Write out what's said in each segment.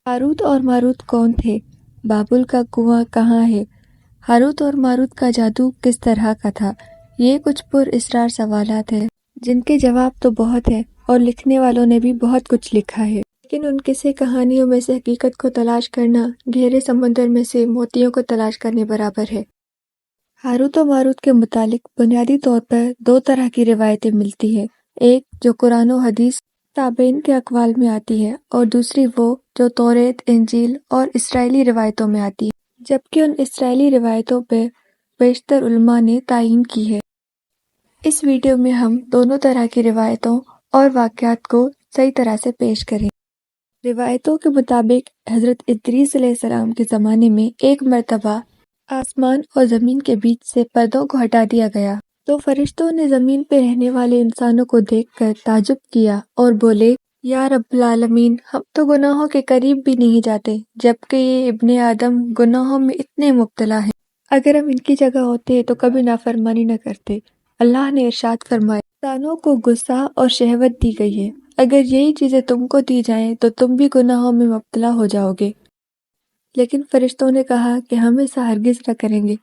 Harut اور ماروت کون تھے؟ بابل کا کنواں کہاں ہے؟ ہاروت اور ماروت کا جادو کس طرح کا تھا؟ یہ کچھ پر اسرار سوالات ہیں جن کے جواب تو بہت ہیں اور لکھنے والوں نے بھی بہت کچھ لکھا ہے، لیکن ان قصے کہانیوں میں سے حقیقت کو تلاش کرنا گہرے سمندر میں سے موتیوں کو تلاش کرنے برابر ہے۔ ہاروت و ماروت کے متعلق بنیادی طور پر دو طرح کی روایتیں ملتی ہیں، ایک جو قرآن و حدیث تابعین کے اقوال میں آتی ہے اور دوسری وہ جو توریت، انجیل اور اسرائیلی روایتوں میں آتی ہے، جبکہ ان اسرائیلی روایتوں پہ بیشتر علماء نے تعیین کی ہے۔ اس ویڈیو میں ہم دونوں طرح کی روایتوں اور واقعات کو صحیح طرح سے پیش کریں۔ روایتوں کے مطابق حضرت ادریس علیہ السلام کے زمانے میں ایک مرتبہ آسمان اور زمین کے بیچ سے پردوں کو ہٹا دیا گیا تو فرشتوں نے زمین پہ رہنے والے انسانوں کو دیکھ کر تعجب کیا اور بولے، یا رب العالمین، ہم تو گناہوں کے قریب بھی نہیں جاتے جبکہ یہ ابن آدم گناہوں میں اتنے مبتلا ہیں۔ اگر ہم ان کی جگہ ہوتے تو کبھی نافرمانی نہ کرتے۔ اللہ نے ارشاد فرمایا، انسانوں کو غصہ اور شہوت دی گئی ہے، اگر یہی چیزیں تم کو دی جائیں تو تم بھی گناہوں میں مبتلا ہو جاؤ گے۔ لیکن فرشتوں نے کہا کہ ہم ایسا ہرگز نہ کریں گے۔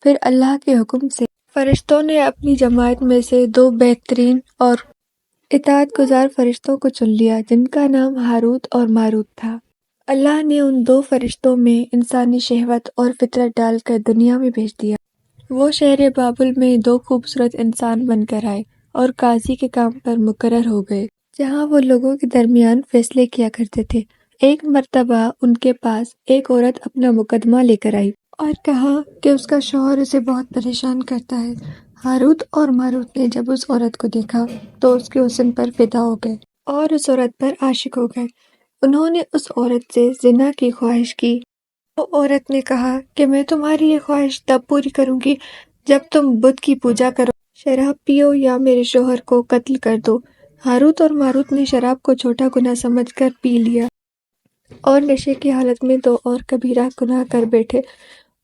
پھر اللہ کے حکم سے فرشتوں نے اپنی جماعت میں سے دو بہترین اور اطاعت گزار فرشتوں کو چن لیا جن کا نام ہاروت اور ماروت تھا۔ اللہ نے ان دو فرشتوں میں انسانی شہوت اور فطرت ڈال کر دنیا میں بھیج دیا۔ وہ شہر بابل میں دو خوبصورت انسان بن کر آئے اور قاضی کے کام پر مقرر ہو گئے، جہاں وہ لوگوں کے درمیان فیصلے کیا کرتے تھے۔ ایک مرتبہ ان کے پاس ایک عورت اپنا مقدمہ لے کر آئی اور کہا کہ اس کا شوہر اسے بہت پریشان کرتا ہے۔ ہاروت اور ماروت نے جب اس عورت کو دیکھا تو اس کے حسن پر فدا ہو گئے اور اس عورت پر عاشق ہو گئے۔ انہوں نے اس عورت سے زنا کی خواہش کی۔ وہ عورت نے کہا کہ میں تمہاری یہ خواہش تب پوری کروں گی جب تم بت کی پوجا کرو، شراب پیو یا میرے شوہر کو قتل کر دو۔ ہاروت اور ماروت نے شراب کو چھوٹا گناہ سمجھ کر پی لیا اور نشے کی حالت میں دو اور کبیرہ گناہ کر بیٹھے۔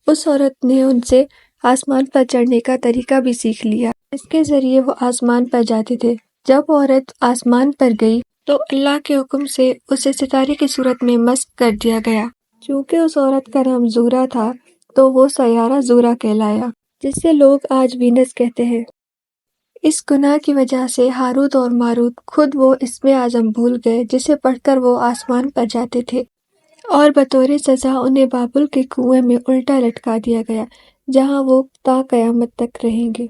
اس عورت نے ان سے آسمان پر چڑھنے کا طریقہ بھی سیکھ لیا، اس کے ذریعے وہ آسمان پر جاتے تھے۔ جب عورت آسمان پر گئی تو اللہ کے حکم سے اسے ستارے کی صورت میں مسخ کر دیا گیا۔ چونکہ اس عورت کا نام زورا تھا تو وہ سیارہ زورا کہلایا، جسے لوگ آج وینس کہتے ہیں۔ اس گناہ کی وجہ سے ہاروت اور ماروت خود وہ اسم اعظم بھول گئے جسے پڑھ کر وہ آسمان پر جاتے تھے، اور بطور سزا انہیں بابل کے کنویں میں الٹا لٹکا دیا گیا جہاں وہ تا قیامت تک رہیں گے۔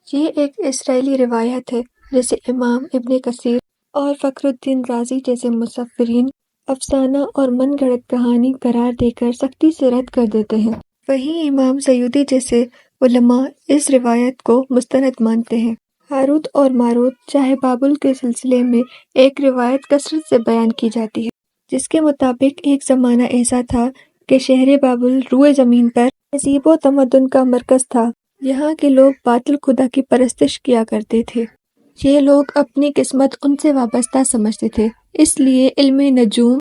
یہ ایک اسرائیلی روایت ہے جسے امام ابن کثیر اور فخر الدین رازی جیسے مصورین افسانہ اور من گھڑت کہانی قرار دے کر سختی سے رد کر دیتے ہیں۔ وہیں امام سیوطی جیسے علماء اس روایت کو مستند مانتے ہیں۔ ہاروت اور ماروت چاہے بابل کے سلسلے میں ایک روایت کثرت سے بیان کی جاتی ہے جس کے مطابق ایک زمانہ ایسا تھا کہ شہر بابل روئے زمین پر تہذیب و تمدن کا مرکز تھا۔ یہاں کے لوگ باطل خدا کی پرستش کیا کرتے تھے۔ یہ لوگ اپنی قسمت ان سے وابستہ سمجھتے تھے، اس لیے علم نجوم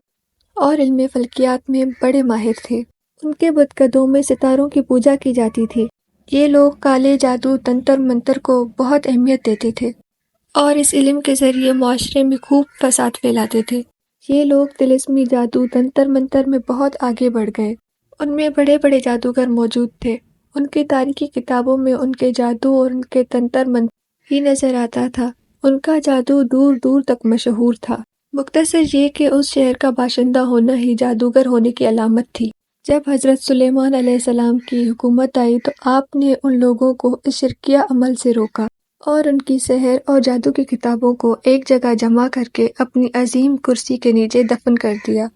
اور علم فلکیات میں بڑے ماہر تھے۔ ان کے بتکدوں میں ستاروں کی پوجا کی جاتی تھی۔ یہ لوگ کالے جادو، تنتر منتر کو بہت اہمیت دیتے تھے اور اس علم کے ذریعے معاشرے میں خوب فساد پھیلاتے تھے۔ یہ لوگ طلسمی جادو، تنتر منتر میں بہت آگے بڑھ گئے۔ ان میں بڑے بڑے جادوگر موجود تھے۔ ان کی تاریخی کتابوں میں ان کے جادو اور ان کے تنتر منتر ہی نظر آتا تھا۔ ان کا جادو دور دور تک مشہور تھا۔ مختصر یہ کہ اس شہر کا باشندہ ہونا ہی جادوگر ہونے کی علامت تھی۔ جب حضرت سلیمان علیہ السلام کی حکومت آئی تو آپ نے ان لوگوں کو اس شرکیہ عمل سے روکا اور ان کی سحر اور جادو کی کتابوں کو ایک جگہ جمع کر کے اپنی عظیم کرسی کے نیچے دفن کر دیا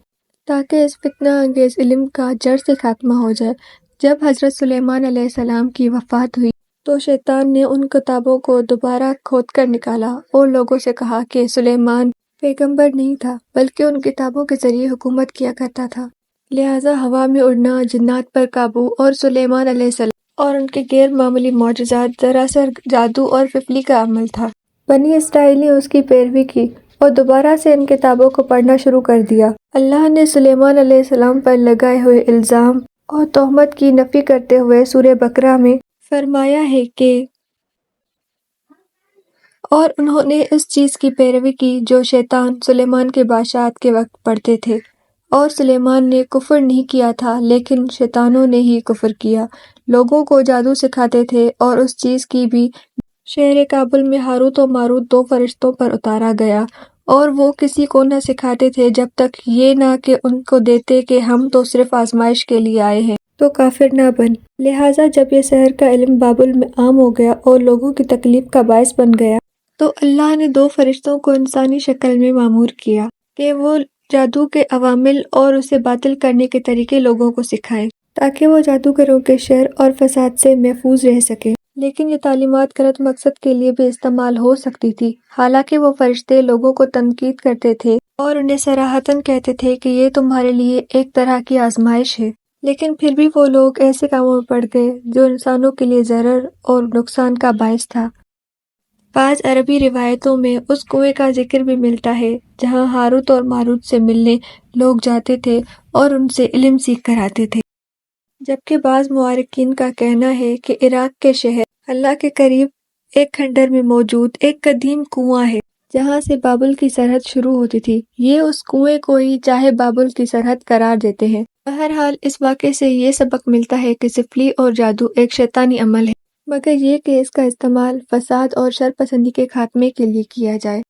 تاکہ اس فتنہ انگیز علم کا جڑ سے خاتمہ ہو جائے۔ جب حضرت سلیمان علیہ السلام کی وفات ہوئی تو شیطان نے ان کتابوں کو دوبارہ کھود کر نکالا اور لوگوں سے کہا کہ سلیمان پیغمبر نہیں تھا بلکہ ان کتابوں کے ذریعے حکومت کیا کرتا تھا، لہٰذا ہوا میں اڑنا، جنات پر قابو اور سلیمان علیہ السلام اور ان کے غیر معمولی معجزات دراصل جادو اور ففلی کا عمل تھا۔ بنی اسرائیل نے اس کی پیروی کی اور دوبارہ سے ان کتابوں کو پڑھنا شروع کر دیا۔ اللہ نے سلیمان علیہ السلام پر لگائے ہوئے الزام اور تہمت کی نفی کرتے ہوئے سورہ بقرہ میں فرمایا ہے کہ اور انہوں نے اس چیز کی پیروی کی جو شیطان سلیمان کے بادشاہت کے وقت پڑھتے تھے اور سلیمان نے کفر نہیں کیا تھا لیکن شیطانوں نے ہی کفر کیا۔ لوگوں کو جادو سکھاتے تھے اور اس چیز کی بھی شہر کابل میں ہاروت و ماروت 2 فرشتوں پر اتارا گیا، اور وہ کسی کو نہ سکھاتے تھے جب تک یہ نہ کہ ان کو دیتے کہ ہم تو صرف آزمائش کے لیے آئے ہیں، تو کافر نہ بن۔ لہٰذا جب یہ سحر کا علم بابل میں عام ہو گیا اور لوگوں کی تکلیف کا باعث بن گیا، تو اللہ نے 2 فرشتوں کو انسانی شکل میں مامور کیا کہ وہ جادو کے عوامل اور اسے باطل کرنے کے طریقے لوگوں کو سکھائیں، تاکہ وہ جادوگروں کے شر اور فساد سے محفوظ رہ سکیں۔ لیکن یہ تعلیمات غلط مقصد کے لیے بھی استعمال ہو سکتی تھی۔ حالانکہ وہ فرشتے لوگوں کو تنقید کرتے تھے اور انہیں صراحتاً کہتے تھے کہ یہ تمہارے لیے ایک طرح کی آزمائش ہے، لیکن پھر بھی وہ لوگ ایسے کاموں میں پڑ گئے جو انسانوں کے لیے ضرر اور نقصان کا باعث تھا۔ بعض عربی روایتوں میں اس کنویں کا ذکر بھی ملتا ہے جہاں ہاروت اور ماروت سے ملنے لوگ جاتے تھے اور ان سے علم سیکھ کر آتے تھے، جبکہ بعض مورخین کا کہنا ہے کہ عراق کے شہر اللہ کے قریب ایک کھنڈر میں موجود ایک قدیم کنواں ہے جہاں سے بابل کی سرحد شروع ہوتی تھی۔ یہ اس کنویں کو ہی چاہے بابل کی سرحد قرار دیتے ہیں۔ بہرحال اس واقعے سے یہ سبق ملتا ہے کہ سفلی اور جادو ایک شیطانی عمل ہے، مگر یہ کہ اس کا استعمال فساد اور شر پسندی کے خاتمے کے لیے کیا جائے۔